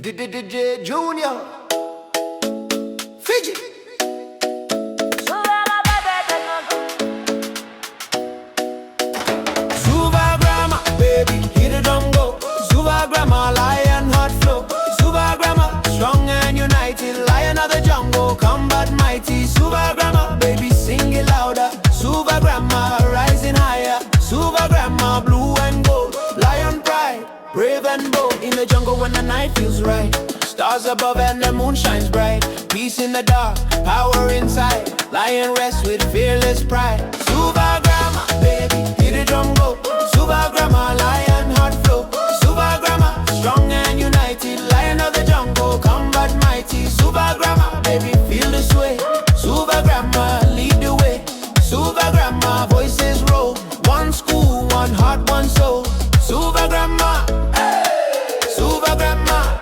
DJ Junior Fiji. Suva Grammar, baby, hit the drum go. Suva Grammar, lion hot flow. Suva Grammar, strong and united. Lion of the jungle, combat mighty. Suva Grammar, baby, sing it louder. Suva Grammar, rising higher. Suva Grammar, blue and gold. Lion pride, brave and bold. In the jungle when the night feels right. Stars above and the moon shines bright. Peace in the dark, power inside. Lion rests with fearless pride. Suva Grammar, baby, hit the drum go. Suva Grammar, lion heart flow. Suva Grammar, strong and united. Lion of the jungle, combat mighty. Suva Grammar, baby, feel the sway. Suva Grammar, lead the way. Suva Grammar, voices roll. One school, one heart, one soul. Suva Grammar, Suva Grammar.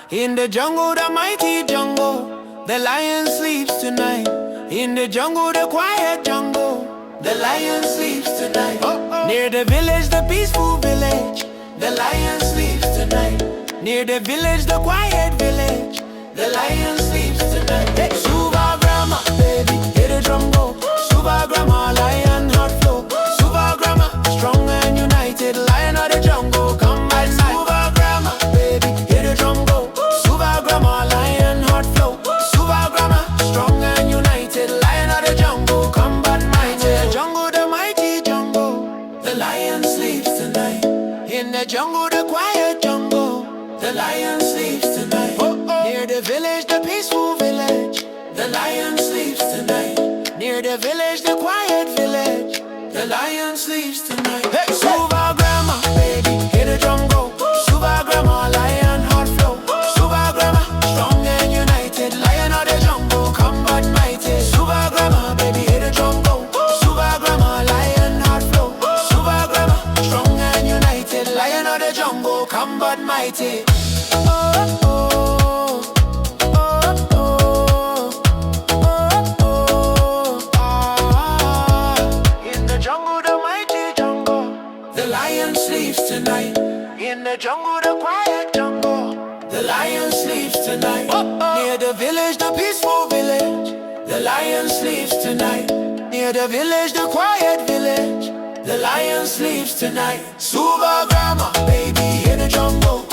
In the jungle, the mighty jungle, the lion sleeps tonight. In the jungle, the quiet jungle, the lion sleeps tonight. Near the village, the peaceful village, the lion sleeps tonight. Near the village, the quiet village, the lion sleeps tonight. Hey. Suva Grammar, baby, hear the drum go. Suva Grammar, lion heart flow. Suva Grammar, strong and united. Lion of the jungle, come by night. Suva Grammar, baby, hear the drum go. Suva Grammar, lion heart flow. Suva Grammar, strong and united. Lion of the jungle, combat mighty. In the jungle, the mighty jungle, the lion sleeps tonight. In the jungle, the quiet jungle, the lion sleeps tonight. Near the village, the peaceful village, the lion sleeps tonight. Near the village, the quiet village, the lion sleeps tonight. Hey, Suva Grammar, baby, hear the drum go. Suva Grammar, lion heart flow. Suva Grammar, strong and united. Lion of the jungle, combat mighty. Suva Grammar, baby, hear the drum go. Suva Grammar, lion heart flow. Suva Grammar, strong and united. Lion of the jungle, combat mighty. Oh, oh, oh, oh, oh, oh, ah. In the jungle, the mighty jungle, the lion sleeps tonight. In the jungle, the quiet jungle, the lion sleeps tonight. Near the village, the peaceful village, the lion sleeps tonight. Near the village, the quiet village, the lion sleeps tonight. Suva Grammar, baby, hear the drum go.